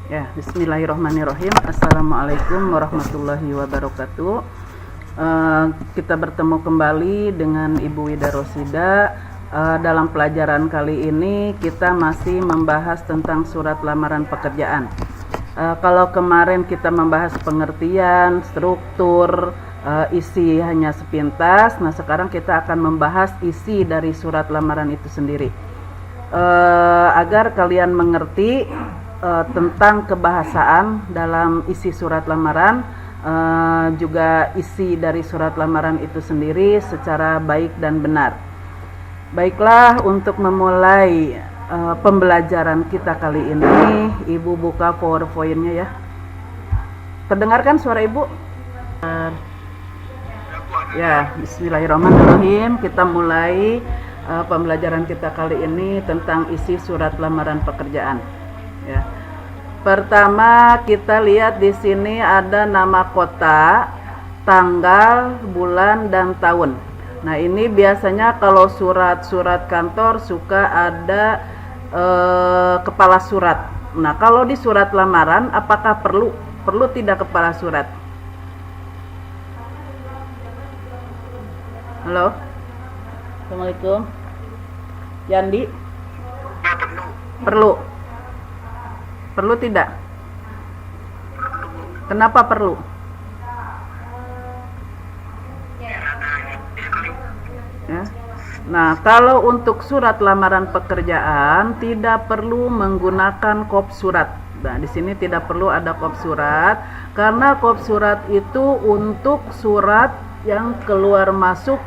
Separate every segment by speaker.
Speaker 1: Ya, bismillahirrahmanirrahim. Assalamualaikum warahmatullahi wabarakatuh. Kita bertemu kembali dengan Ibu Wida Rosida. Dalam pelajaran kali ini kita masih membahas tentang surat lamaran pekerjaan. Kalau kemarin kita membahas pengertian, struktur, isi hanya sepintas. Nah, sekarang kita akan membahas isi dari surat lamaran itu sendiri. Agar kalian mengerti tentang kebahasaan dalam isi surat lamaran, juga isi dari surat lamaran itu sendiri secara baik dan benar. Baiklah, untuk memulai pembelajaran kita kali ini, Ibu buka PowerPoint-nya ya. Terdengarkan suara Ibu? Ya, bismillahirrahmanirrahim. Kita mulai pembelajaran kita kali ini tentang isi surat lamaran pekerjaan. Ya. Pertama kita lihat di sini ada nama kota, tanggal, bulan, dan tahun. Nah, ini biasanya kalau surat-surat kantor suka ada kepala surat. Nah, kalau di surat lamaran apakah perlu tidak kepala surat? Halo, assalamualaikum. Yandi, perlu tidak? Kenapa perlu? Ya. Nah, kalau untuk surat lamaran pekerjaan tidak perlu menggunakan kop surat. Nah, di sini tidak perlu ada kop surat karena kop surat itu untuk surat yang keluar masuk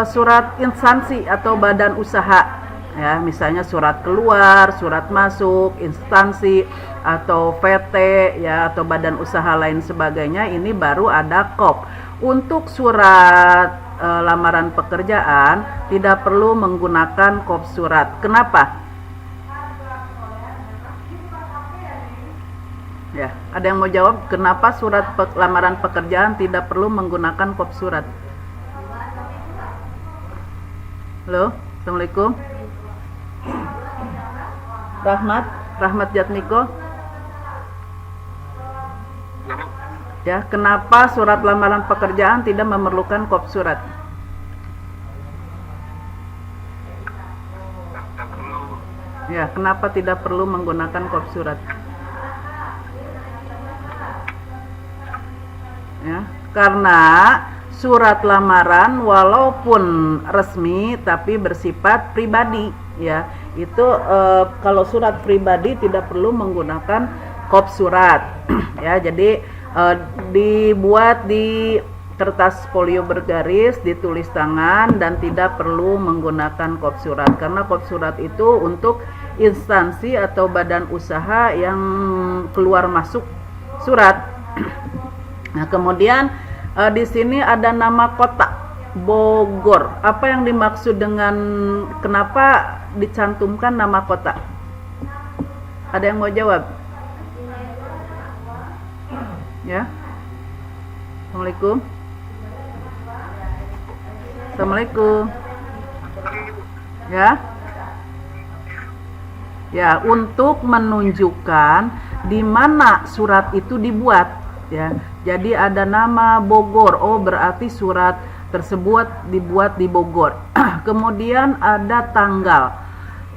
Speaker 1: surat instansi atau badan usaha. Ya, misalnya surat keluar, surat masuk, instansi atau VT ya, atau badan usaha lain sebagainya, ini baru ada kop. Untuk surat lamaran pekerjaan tidak perlu menggunakan kop surat. Kenapa? Ya, ada yang mau jawab kenapa surat lamaran pekerjaan tidak perlu menggunakan kop surat? Halo, assalamualaikum. Rahmat Jatmiko. Ya, kenapa surat lamaran pekerjaan tidak memerlukan kop surat? Ya, kenapa tidak perlu menggunakan kop surat? Ya, karena surat lamaran walaupun resmi tapi bersifat pribadi ya. Itu kalau surat pribadi tidak perlu menggunakan kop surat. Ya, jadi dibuat di kertas folio bergaris, ditulis tangan dan tidak perlu menggunakan kop surat karena kop surat itu untuk instansi atau badan usaha yang keluar masuk surat. Nah, kemudian di sini ada nama kota Bogor. Apa yang dimaksud dengan kenapa dicantumkan nama kota? Ada yang mau jawab? Ya. Assalamualaikum. Assalamualaikum. Ya. Ya, untuk menunjukkan di mana surat itu dibuat. Ya, jadi ada nama Bogor. Oh, berarti surat tersebut dibuat di Bogor. Kemudian ada tanggal.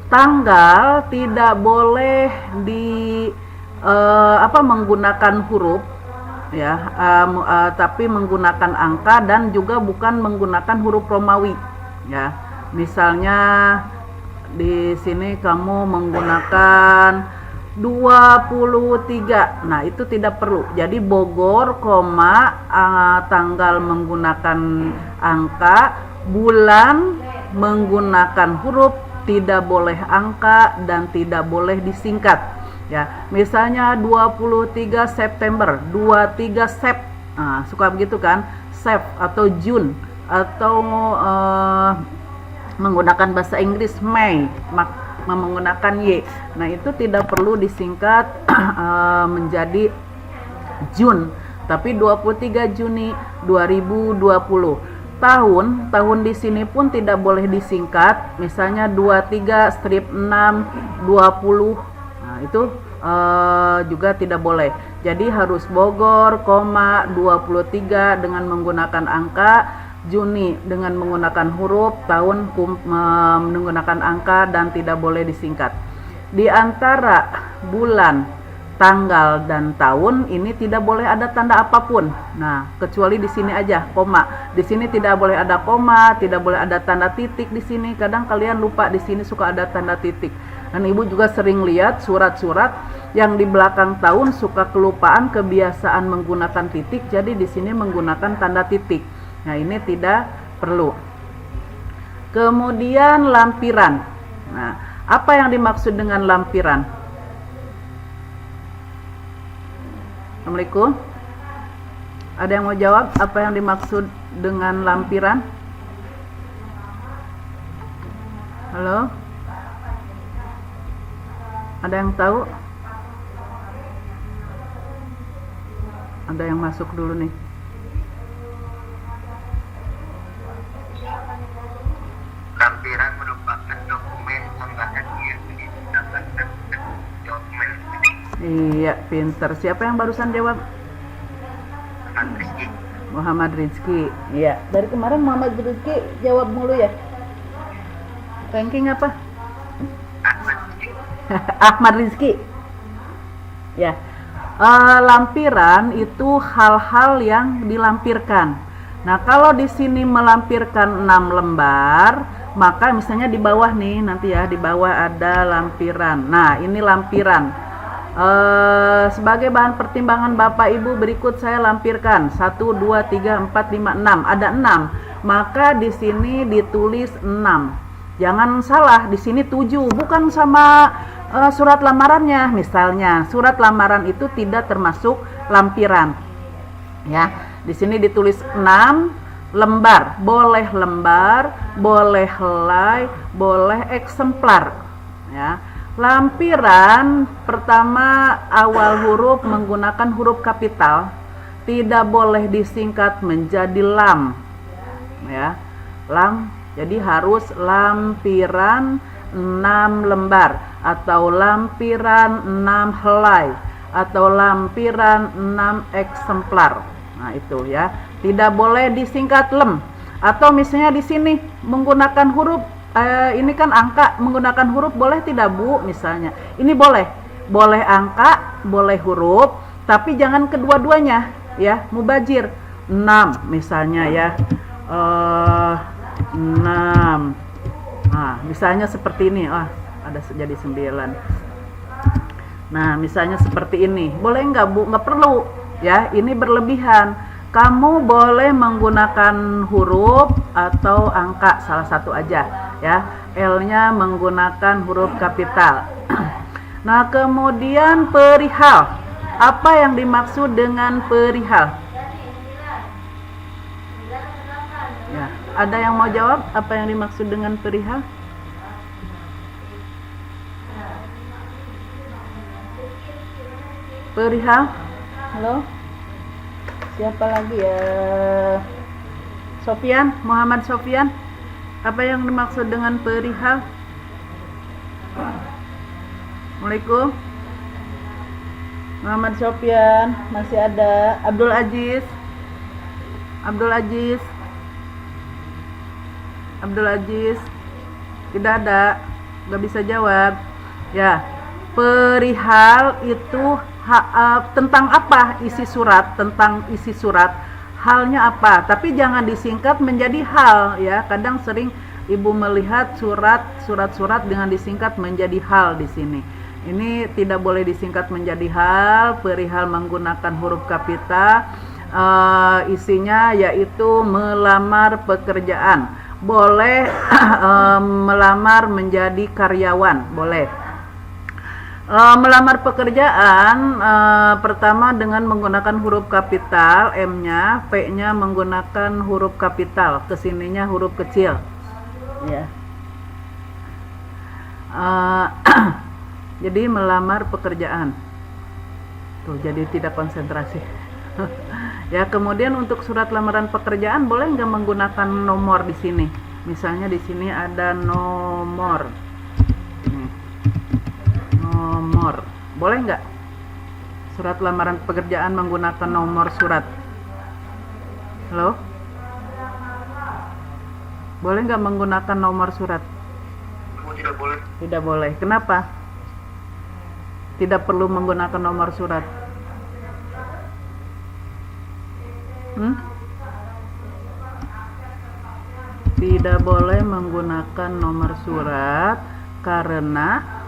Speaker 1: Tanggal tidak boleh menggunakan huruf, ya, tapi menggunakan angka dan juga bukan menggunakan huruf Romawi. Ya, misalnya di sini kamu menggunakan 23. Nah, itu tidak perlu. Jadi Bogor, tanggal menggunakan angka, bulan menggunakan huruf, tidak boleh angka dan tidak boleh disingkat. Ya, misalnya 23 September, 23 Sep. Nah, suka begitu kan? Sep atau June atau menggunakan bahasa Inggris May, menggunakan Y. Nah, itu tidak perlu disingkat menjadi June, tapi 23 Juni 2020. Tahun di sini pun tidak boleh disingkat, misalnya 23 strip 6 20. Nah, itu juga tidak boleh. Jadi harus Bogor, 23 dengan menggunakan angka, Juni dengan menggunakan huruf, tahun menggunakan angka, dan tidak boleh disingkat. Di antara bulan, tanggal, dan tahun ini tidak boleh ada tanda apapun. Nah, kecuali di sini aja koma. Di sini tidak boleh ada koma, tidak boleh ada tanda titik di sini. Kadang kalian lupa di sini suka ada tanda titik. Dan ibu juga sering lihat surat-surat yang di belakang tahun suka kelupaan kebiasaan menggunakan titik, jadi di sini menggunakan tanda titik. Nah, ini tidak perlu. Kemudian lampiran. Nah, apa yang dimaksud dengan lampiran? Assalamualaikum. Ada yang mau jawab apa yang dimaksud dengan lampiran? Halo? Ada yang tahu? Ada yang masuk dulu nih.
Speaker 2: Lampiran merupakan dokumen tambahan yang didapatkan dokumen.
Speaker 1: Iya, pinter. Siapa yang barusan jawab?
Speaker 2: Rizky.
Speaker 1: Muhammad Rizky. Iya, dari kemarin Muhammad Rizky jawab mulu ya. Ranking apa? Ahmad Rizky. Ya. Lampiran itu hal-hal yang dilampirkan. Nah, kalau di sini melampirkan 6 lembar, maka misalnya di bawah nih, nanti ya di bawah ada lampiran. Nah, ini lampiran. Sebagai bahan pertimbangan Bapak Ibu, berikut saya lampirkan 1, 2, 3, 4, 5, 6. Ada 6. Maka di sini ditulis 6. Jangan salah, di sini 7, bukan sama surat lamarannya. Misalnya, surat lamaran itu tidak termasuk lampiran. Ya, di sini ditulis 6 lembar. Boleh lembar, boleh helai, boleh eksemplar. Ya. Lampiran pertama awal huruf menggunakan huruf kapital, tidak boleh disingkat menjadi lam. Ya. Lam. Jadi harus lampiran 6 lembar, atau lampiran 6 helai, atau lampiran 6 eksemplar. Nah, itu ya. Tidak boleh disingkat lem. Atau misalnya di sini menggunakan huruf ini kan angka, menggunakan huruf boleh tidak, Bu? Misalnya. Ini boleh. Boleh angka, boleh huruf, tapi jangan kedua-duanya ya, mubajir. 6 misalnya ya. 6. Nah, misalnya seperti ini. Ada jadi 9. Nah, misalnya seperti ini. Boleh nggak, Bu? Nggak perlu. Ya, ini berlebihan. Kamu boleh menggunakan huruf atau angka, salah satu aja. Ya, L-nya menggunakan huruf kapital. Nah, kemudian perihal. Apa yang dimaksud dengan perihal? Ya, ada yang mau jawab apa yang dimaksud dengan perihal? Perihal? Halo? Siapa lagi ya? Sofyan, Muhammad Sofyan. Apa yang dimaksud dengan perihal? Assalamualaikum. Muhammad Sofyan, masih ada. Abdul Aziz. Abdul Aziz. Abdul Aziz. Tidak ada. Gak bisa jawab. Ya. Perihal itu tentang apa isi surat, tentang isi surat, halnya apa, tapi jangan disingkat menjadi hal ya. Kadang sering ibu melihat surat-surat dengan disingkat menjadi hal di sini. Ini tidak boleh disingkat menjadi hal. Perihal menggunakan huruf kapital. Isinya yaitu melamar pekerjaan. Boleh melamar menjadi karyawan, boleh. Melamar pekerjaan pertama dengan menggunakan huruf kapital, M-nya, P-nya menggunakan huruf kapital, kesininya huruf kecil. Ya. Jadi melamar pekerjaan. Tuh, jadi tidak konsentrasi. Ya, kemudian untuk surat lamaran pekerjaan boleh nggak menggunakan nomor di sini? Misalnya di sini ada nomor. Nomor Boleh nggak? Surat lamaran pekerjaan menggunakan nomor surat. Halo? Boleh nggak menggunakan nomor surat?
Speaker 2: Tidak boleh.
Speaker 1: Tidak boleh. Kenapa? Tidak perlu menggunakan nomor surat. Tidak boleh menggunakan nomor surat karena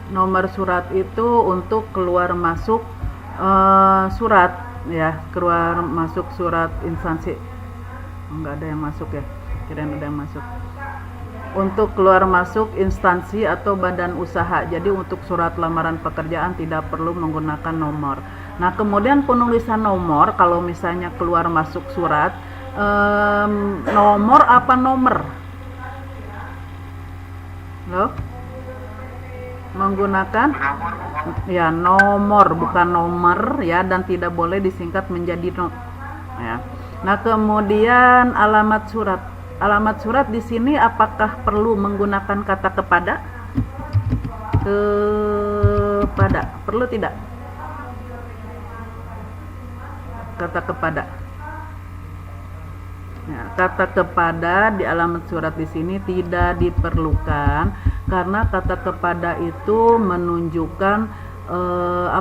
Speaker 1: nomor surat itu untuk keluar masuk surat, ya, keluar masuk surat instansi. Enggak ada yang masuk ya, kirain ada yang masuk. Untuk keluar masuk instansi atau badan usaha. Jadi untuk surat lamaran pekerjaan tidak perlu menggunakan nomor. Nah, kemudian penulisan nomor kalau misalnya keluar masuk surat, nomor apa nomor? Loh? Menggunakan ya nomor, bukan nomor ya, dan tidak boleh disingkat menjadi ya. Nah, kemudian alamat surat. Alamat surat di sini apakah perlu menggunakan kata kepada? Kepada. Perlu tidak? Kata kepada. Ya, kata kepada di alamat surat di sini tidak diperlukan karena kata kepada itu menunjukkan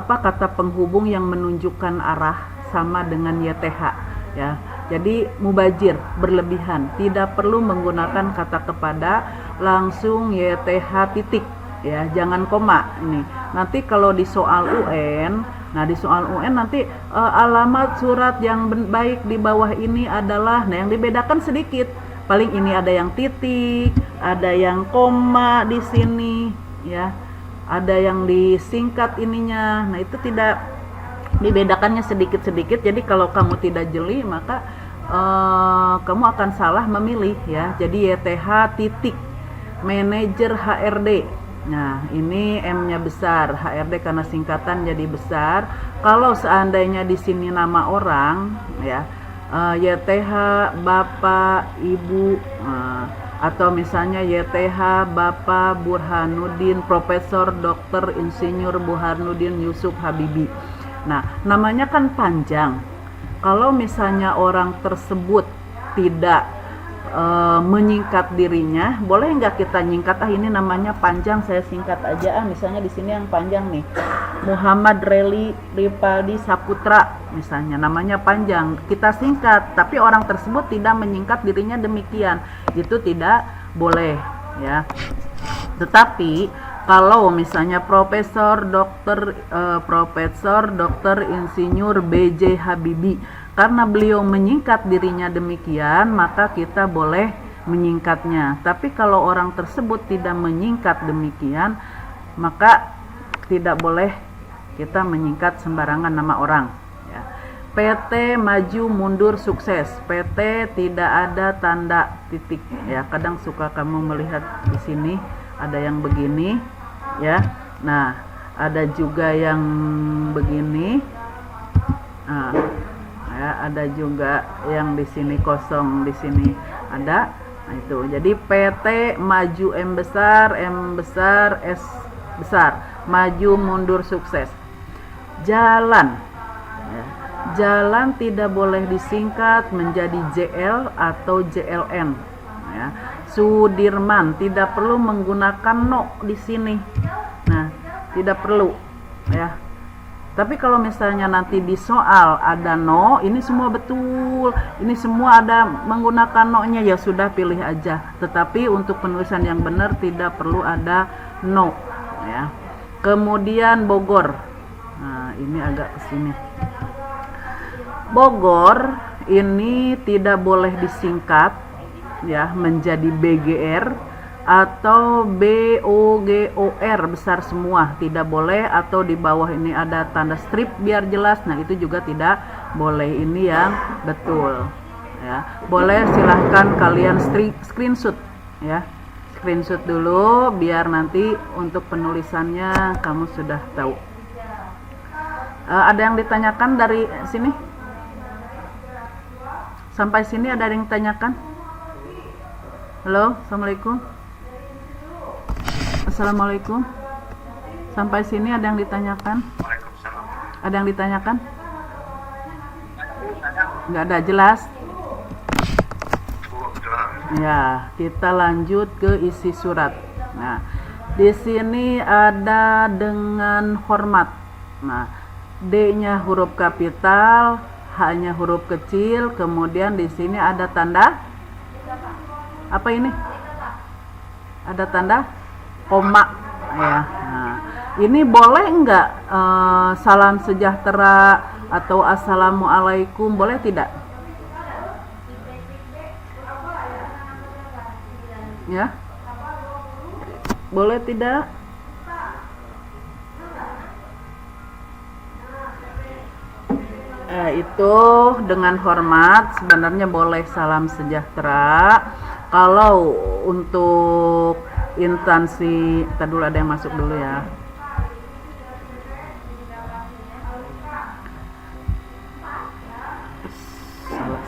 Speaker 1: kata penghubung yang menunjukkan arah sama dengan YTH, ya. Jadi mubajir, berlebihan, tidak perlu menggunakan kata kepada, langsung YTH titik, ya, jangan koma. Ini nanti kalau di soal UN, nanti alamat surat yang baik di bawah ini adalah, nah yang dibedakan sedikit, paling ini ada yang titik, ada yang koma di sini, ya, ada yang disingkat ininya. Nah itu tidak dibedakannya sedikit-sedikit. Jadi kalau kamu tidak jeli maka kamu akan salah memilih, ya. Jadi YTH titik manajer HRD. Nah ini M-nya besar, HRD karena singkatan jadi besar. Kalau seandainya di sini nama orang, ya, YTH Bapak Ibu, atau misalnya YTH Bapak Burhanuddin Profesor Dr. Insinyur Burhanuddin Yusuf Habibi. Nah namanya kan panjang. Kalau misalnya orang tersebut tidak menyingkat dirinya, boleh nggak kita nyingkat? Ini namanya panjang, saya singkat aja. Misalnya di sini yang panjang nih, Muhammad Reli Ripaldi Saputra, misalnya namanya panjang, kita singkat. Tapi orang tersebut tidak menyingkat dirinya demikian, itu tidak boleh, ya. Tetapi kalau misalnya Profesor Dr. Insinyur B.J. Habibie, karena beliau menyingkat dirinya demikian, maka kita boleh menyingkatnya. Tapi kalau orang tersebut tidak menyingkat demikian, maka tidak boleh kita menyingkat sembarangan nama orang, ya. PT Maju Mundur Sukses, PT tidak ada tanda titik, ya. Kadang suka kamu melihat di sini ada yang begini, ya. Nah ada juga yang begini, nah, ya, ada juga yang di sini kosong, di sini ada. Nah itu jadi PT Maju M besar S besar, Maju Mundur Sukses. Jalan, ya. Jalan tidak boleh disingkat menjadi JL atau JLN, ya. Sudirman tidak perlu menggunakan no di sini. Nah, tidak perlu, ya. Tapi kalau misalnya nanti di soal ada no, ini semua betul, ini semua ada menggunakan no-nya, ya sudah pilih aja. Tetapi untuk penulisan yang benar tidak perlu ada no, ya. Kemudian Bogor. Nah, ini agak ke sini. Bogor ini tidak boleh disingkat, ya, menjadi BGR atau BOGOR besar semua, tidak boleh. Atau di bawah ini ada tanda strip biar jelas, nah itu juga tidak boleh. Ini yang betul, ya. Boleh silahkan kalian screenshot, ya, screenshot dulu biar nanti untuk penulisannya kamu sudah tahu. Ada yang ditanyakan dari sini? Sampai sini ada yang ditanyakan? Halo, assalamualaikum. Assalamualaikum. Sampai sini ada yang ditanyakan?
Speaker 2: Waalaikumsalam.
Speaker 1: Ada yang ditanyakan? Nggak ada, jelas?
Speaker 2: Jelas.
Speaker 1: Ya, kita lanjut ke isi surat. Nah, di sini ada dengan hormat. Nah, D-nya huruf kapital, H-nya huruf kecil, kemudian di sini ada tanda apa ini? Ada tanda koma ya. Nah, ini boleh enggak salam sejahtera atau assalamualaikum, boleh tidak? Ya. Boleh tidak? Itu dengan hormat sebenarnya boleh salam sejahtera. Kalau untuk instansi, kita dulu ada yang masuk dulu ya.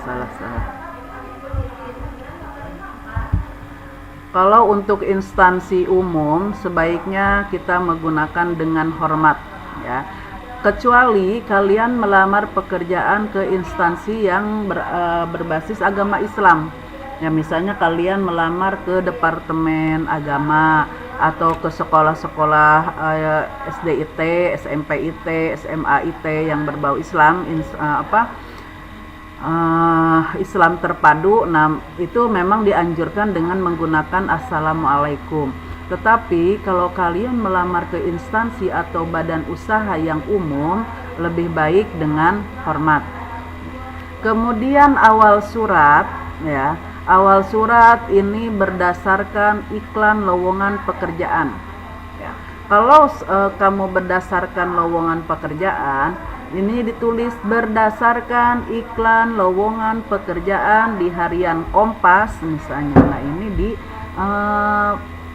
Speaker 1: Salah. Kalau untuk instansi umum sebaiknya kita menggunakan dengan hormat ya. Kecuali kalian melamar pekerjaan ke instansi yang berbasis agama Islam. Ya, misalnya kalian melamar ke Departemen Agama atau ke sekolah-sekolah SDIT, SMPIT, SMAIT yang berbau Islam, Islam terpadu. Nah, itu memang dianjurkan dengan menggunakan assalamualaikum. Tetapi kalau kalian melamar ke instansi atau badan usaha yang umum, lebih baik dengan hormat. Kemudian awal surat ya. Awal surat ini berdasarkan iklan lowongan pekerjaan. Ya. Kalau kamu berdasarkan lowongan pekerjaan, ini ditulis berdasarkan iklan lowongan pekerjaan di harian Kompas misalnya. Nah, ini di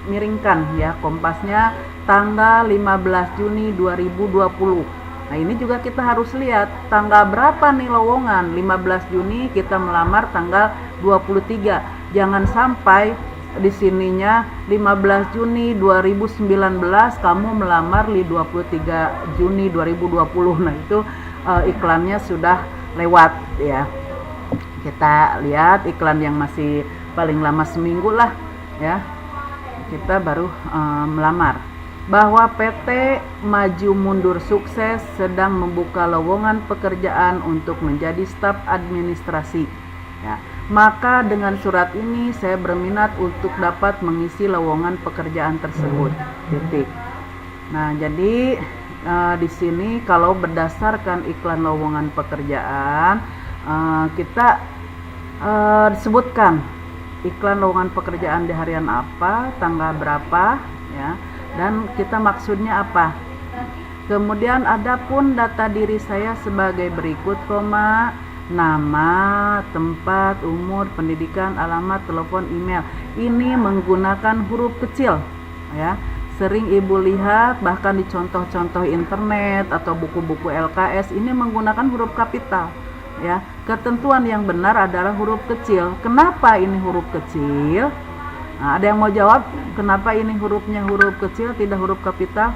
Speaker 1: miringkan ya, Kompasnya tanggal 15 Juni 2020. Nah, ini juga kita harus lihat tanggal berapa nih lowongan. 15 Juni kita melamar tanggal 23. Jangan sampai di sininya 15 Juni 2019 kamu melamar di 23 Juni 2020. Nah, itu iklannya sudah lewat ya. Kita lihat iklan yang masih paling lama seminggu lah ya. Kita baru melamar. Bahwa PT Maju Mundur Sukses sedang membuka lowongan pekerjaan untuk menjadi staf administrasi ya. Maka dengan surat ini saya berminat untuk dapat mengisi lowongan pekerjaan tersebut. Titik. Nah, jadi di sini kalau berdasarkan iklan lowongan pekerjaan kita disebutkan iklan lowongan pekerjaan di harian apa, tanggal berapa ya, dan kita maksudnya apa. Kemudian adapun data diri saya sebagai berikut, nama, tempat, umur, pendidikan, alamat, telepon, email. Ini menggunakan huruf kecil ya. Sering Ibu lihat bahkan di contoh-contoh internet atau buku-buku LKS ini menggunakan huruf kapital ya. Ketentuan yang benar adalah huruf kecil. Kenapa ini huruf kecil? Nah, ada yang mau jawab kenapa ini hurufnya huruf kecil tidak huruf kapital?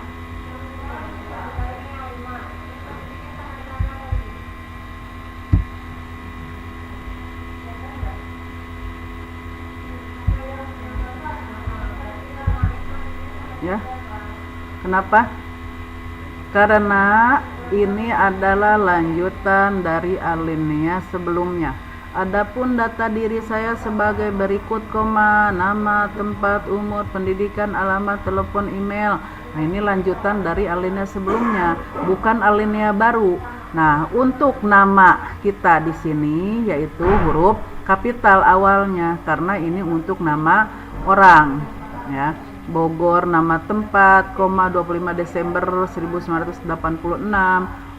Speaker 1: Ya, kenapa? Karena ini adalah lanjutan dari alinea sebelumnya. Adapun data diri saya sebagai berikut, nama, tempat, umur, pendidikan, alamat, telepon, email. Nah, ini lanjutan dari alinea sebelumnya, bukan alinea baru. Nah, untuk nama kita di sini yaitu huruf kapital awalnya karena ini untuk nama orang ya. Bogor nama tempat, 25 Desember 1986,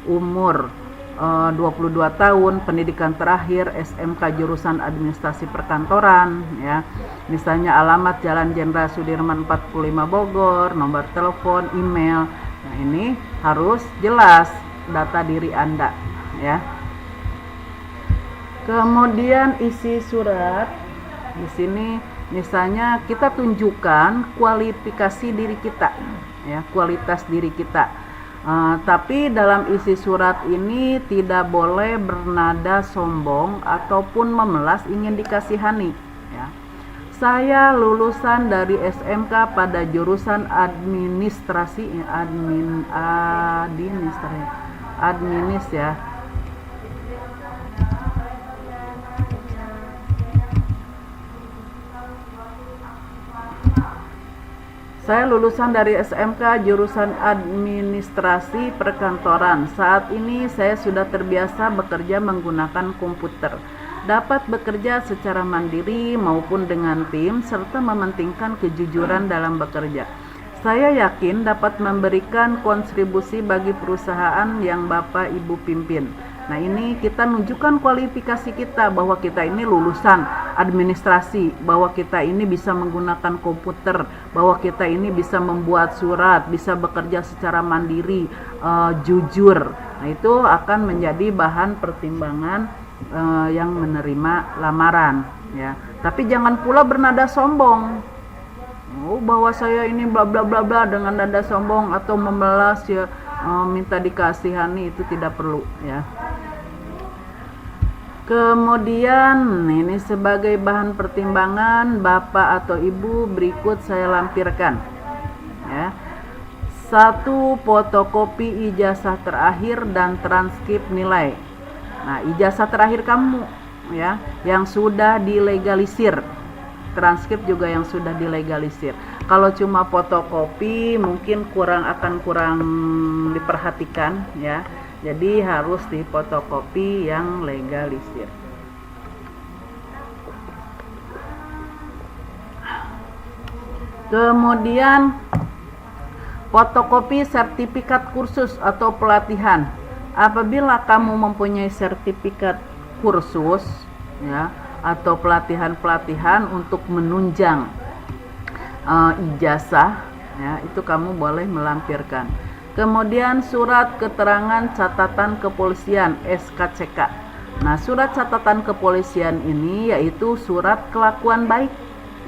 Speaker 1: umur 22 tahun, pendidikan terakhir SMK jurusan administrasi perkantoran ya. Misalnya alamat Jalan Jenderal Sudirman 45 Bogor, nomor telepon, email. Nah, ini harus jelas data diri Anda ya. Kemudian isi surat di sini misalnya kita tunjukkan kualifikasi diri kita ya, kualitas diri kita. Tapi dalam isi surat ini tidak boleh bernada sombong ataupun memelas ingin dikasihani, ya. Saya lulusan dari SMK pada jurusan administrasi, adminis ya. Saya lulusan dari SMK jurusan administrasi perkantoran. Saat ini saya sudah terbiasa bekerja menggunakan komputer. Dapat bekerja secara mandiri maupun dengan tim serta mementingkan kejujuran dalam bekerja. Saya yakin dapat memberikan kontribusi bagi perusahaan yang Bapak Ibu pimpin. Nah, ini kita nunjukkan kualifikasi kita bahwa kita ini lulusan administrasi, bahwa kita ini bisa menggunakan komputer, bahwa kita ini bisa membuat surat, bisa bekerja secara mandiri, jujur. Nah, itu akan menjadi bahan pertimbangan yang menerima lamaran, ya. Tapi jangan pula bernada sombong. Bahwa saya ini bla bla bla bla dengan nada sombong atau memelas, ya, minta dikasihani, itu tidak perlu, ya. Kemudian ini sebagai bahan pertimbangan Bapak atau Ibu berikut saya lampirkan, ya. 1. Fotokopi ijazah terakhir dan transkrip nilai. Nah, ijazah terakhir kamu, ya, yang sudah dilegalisir. Transkrip juga yang sudah dilegalisir. Kalau cuma fotokopi mungkin kurang diperhatikan, ya. Jadi harus difotokopi yang legalisir. Kemudian fotokopi sertifikat kursus atau pelatihan. Apabila kamu mempunyai sertifikat kursus, ya, atau pelatihan untuk menunjang ijazah, ya, itu kamu boleh melampirkan. Kemudian surat keterangan catatan kepolisian SKCK. Nah, surat catatan kepolisian ini yaitu surat kelakuan baik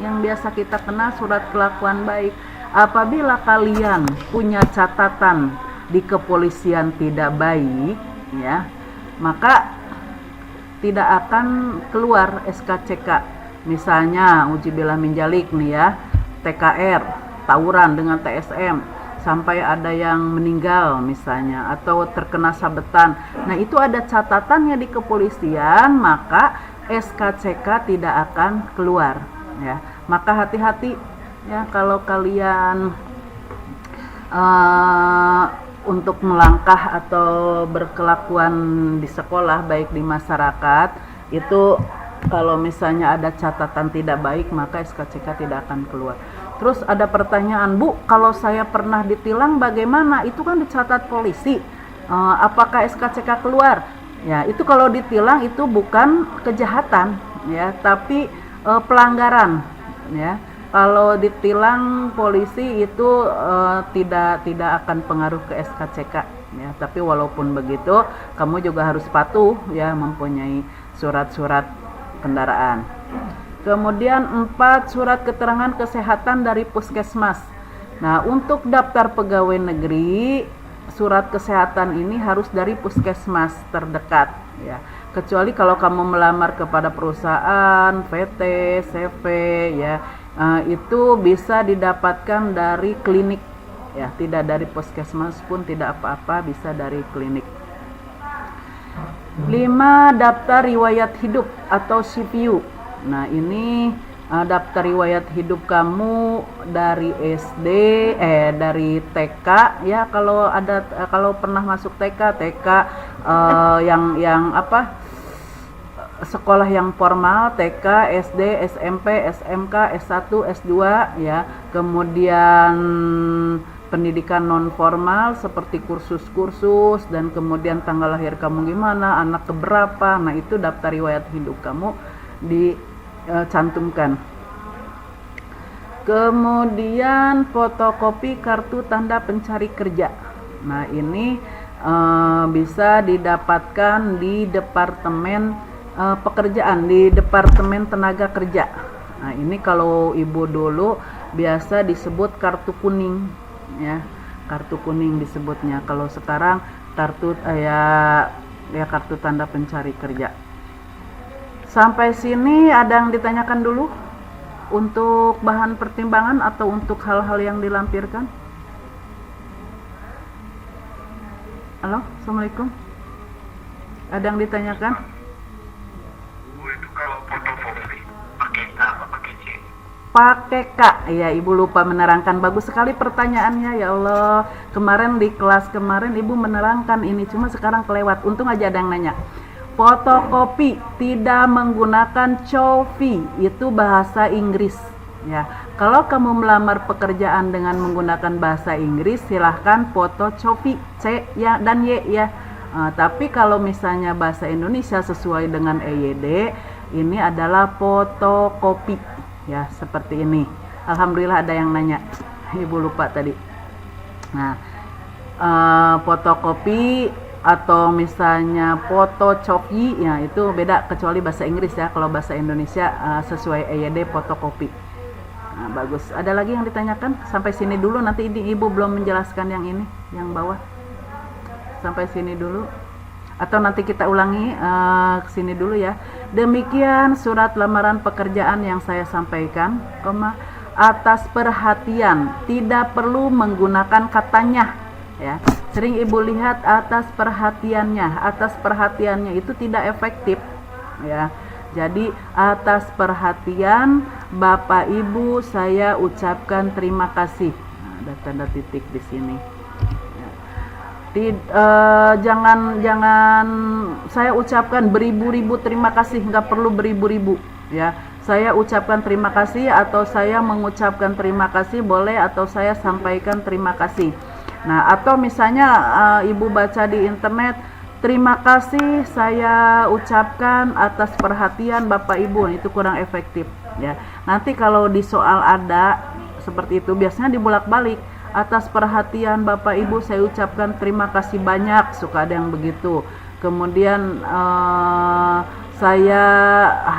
Speaker 1: yang biasa kita kenal, surat kelakuan baik. Apabila kalian punya catatan di kepolisian tidak baik, ya, maka tidak akan keluar SKCK. Misalnya ujibilah minjalik nih, ya, TKR, tawuran dengan TSM sampai ada yang meninggal misalnya atau terkena sabetan. Nah, itu ada catatannya di kepolisian, maka SKCK tidak akan keluar, ya. Maka hati-hati, ya, kalau kalian untuk melangkah atau berkelakuan di sekolah baik di masyarakat itu, kalau misalnya ada catatan tidak baik maka SKCK tidak akan keluar. Terus ada pertanyaan, Bu, kalau saya pernah ditilang bagaimana? Itu kan dicatat polisi, apakah SKCK keluar? Ya, itu kalau ditilang itu bukan kejahatan, ya, tapi pelanggaran, ya. Kalau ditilang polisi itu tidak akan pengaruh ke SKCK, ya. Tapi walaupun begitu, kamu juga harus patuh, ya, mempunyai surat-surat kendaraan. Kemudian 4. Surat keterangan kesehatan dari puskesmas. Nah, untuk daftar pegawai negeri, surat kesehatan ini harus dari puskesmas terdekat, ya. Kecuali kalau kamu melamar kepada perusahaan, VT, CV, ya, itu bisa didapatkan dari klinik, ya, tidak dari puskesmas pun tidak apa-apa, bisa dari klinik. 5. Daftar riwayat hidup atau CPU. Nah, ini daftar riwayat hidup kamu dari SD, dari TK, ya, kalau pernah masuk TK yang apa, sekolah yang formal, TK, SD, SMP, SMK, S1, S2, ya. Kemudian pendidikan non formal seperti kursus-kursus, dan kemudian tanggal lahir kamu gimana, anak keberapa. Nah, itu daftar riwayat hidup kamu dicantumkan. Kemudian fotokopi kartu tanda pencari kerja. Nah, ini bisa didapatkan di departemen pekerjaan, di departemen tenaga kerja. Nah, ini kalau ibu dulu biasa disebut kartu kuning, ya, kartu kuning disebutnya. Kalau sekarang kartu kartu tanda pencari kerja. Sampai sini ada yang ditanyakan dulu untuk bahan pertimbangan atau untuk hal-hal yang dilampirkan? Halo, assalamualaikum. Ada yang ditanyakan?
Speaker 2: Bu, itu kalau fotokopi pakai K apa pakai C?
Speaker 1: Pakai K. Ya, Ibu lupa menerangkan. Bagus sekali pertanyaannya, ya Allah. Kemarin di kelas kemarin Ibu menerangkan ini, cuma sekarang kelewat. Untung aja ada yang nanya. Fotokopi tidak menggunakan COFI, itu bahasa Inggris. Ya, kalau kamu melamar pekerjaan dengan menggunakan bahasa Inggris, silahkan foto COFI C ya dan Y ya. Tapi kalau misalnya bahasa Indonesia sesuai dengan EYD, ini adalah fotokopi ya, seperti ini. Alhamdulillah ada yang nanya, Ibu lupa tadi. Nah, fotokopi atau misalnya foto COFI ya, itu beda kecuali bahasa Inggris ya. Kalau bahasa Indonesia sesuai EYD fotokopi. Nah, bagus. Ada lagi yang ditanyakan? Sampai sini dulu, nanti Ibu belum menjelaskan yang ini, yang bawah. Sampai sini dulu. Atau nanti kita ulangi ke sini dulu ya. Demikian surat lamaran pekerjaan yang saya sampaikan, atas perhatian, tidak perlu menggunakan katanya ya. Sering Ibu lihat atas perhatiannya itu tidak efektif ya. Jadi atas perhatian Bapak Ibu saya ucapkan terima kasih. Nah, ada tanda titik di sini. Jangan saya ucapkan beribu-ribu terima kasih, nggak perlu beribu-ribu ya. Saya ucapkan terima kasih atau saya mengucapkan terima kasih boleh, atau saya sampaikan terima kasih. Nah, atau misalnya Ibu baca di internet, terima kasih saya ucapkan atas perhatian Bapak Ibu, itu kurang efektif ya. Nanti kalau di soal ada seperti itu, biasanya dibolak-balik. Atas perhatian Bapak Ibu saya ucapkan terima kasih banyak, suka ada yang begitu. Kemudian saya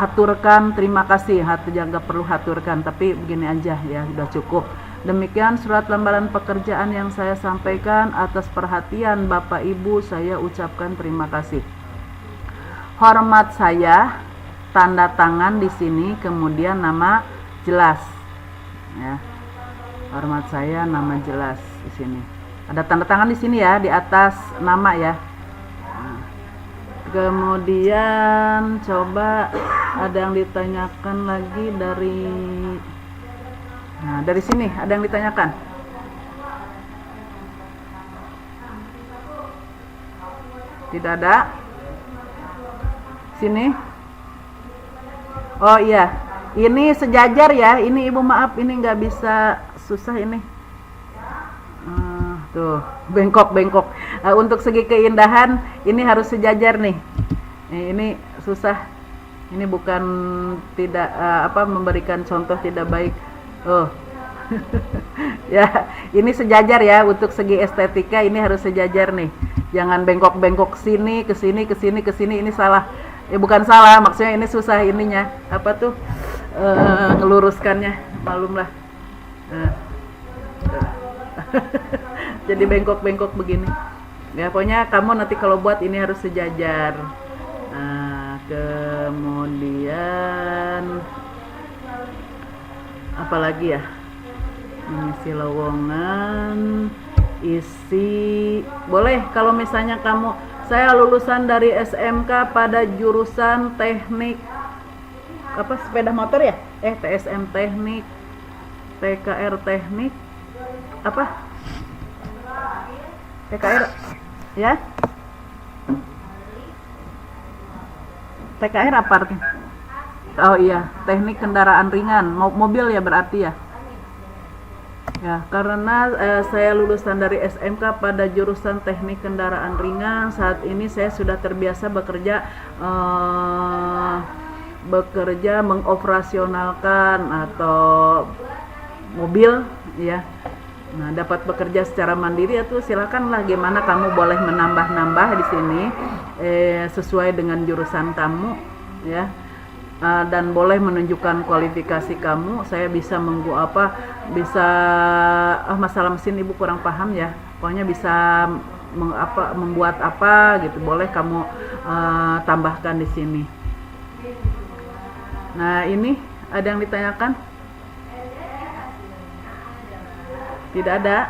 Speaker 1: haturkan terima kasih, jangan perlu haturkan, tapi begini aja ya, sudah cukup. Demikian surat lamaran pekerjaan yang saya sampaikan, atas perhatian Bapak Ibu saya ucapkan terima kasih. Hormat saya, tanda tangan di sini, kemudian nama jelas ya. Hormat saya, nama jelas di sini. Ada tanda tangan di sini ya, di atas nama ya. Nah, kemudian coba ada yang ditanyakan lagi dari sini ada yang ditanyakan. Tidak ada. Sini. Oh iya, ini sejajar ya. Ini Ibu maaf, ini nggak bisa, susah ini. Tuh, bengkok-bengkok. Untuk segi keindahan ini harus sejajar nih. Ini susah. Ini bukan tidak memberikan contoh tidak baik. Oh. Ya, ini sejajar ya, untuk segi estetika ini harus sejajar nih. Jangan bengkok-bengkok sini ke sini ke sini ke sini, ini salah. Ya bukan salah, maksudnya ini susah ininya. Apa tuh? Ngeluruskannya, malumlah. Jadi bengkok-bengkok begini. Ya pokoknya kamu nanti kalau buat ini harus sejajar. Nah, kemudian apalagi ya? Mengisi lowongan, isi boleh kalau misalnya kamu, saya lulusan dari SMK pada jurusan teknik sepeda motor ya, TSM teknik, TKR teknik TKR ya, TKR apa artinya? Oh iya, teknik kendaraan ringan, mobil ya berarti ya. Ya, karena saya lulusan dari SMK pada jurusan teknik kendaraan ringan. Saat ini saya sudah terbiasa bekerja mengoperasionalkan atau mobil ya. Nah, dapat bekerja secara mandiri itu silakanlah, gimana kamu boleh menambah-nambah di sini sesuai dengan jurusan kamu ya. dan boleh menunjukkan kualifikasi kamu. Saya bisa masalah mesin ibu kurang paham ya, pokoknya bisa membuat apa gitu, boleh kamu tambahkan di sini. Nah, ini ada yang ditanyakan? Tidak ada?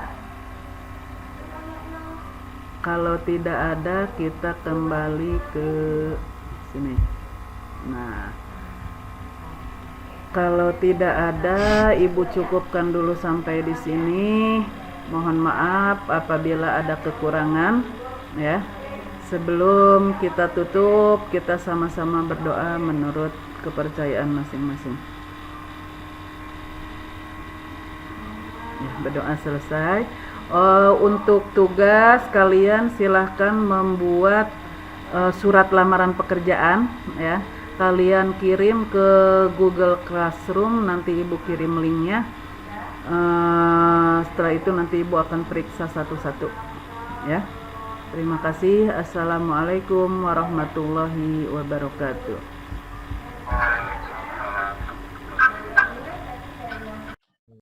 Speaker 1: Kalau tidak ada, kita kembali ke sini. Nah, kalau tidak ada, ibu cukupkan dulu sampai di sini. Mohon maaf apabila ada kekurangan ya. Sebelum kita tutup, kita sama-sama berdoa menurut kepercayaan masing-masing. Ya, berdoa selesai. Untuk tugas kalian silahkan membuat surat lamaran pekerjaan ya. Kalian kirim ke Google Classroom, nanti ibu kirim linknya. Setelah itu nanti ibu akan periksa satu-satu ya. Terima kasih. Assalamualaikum warahmatullahi wabarakatuh.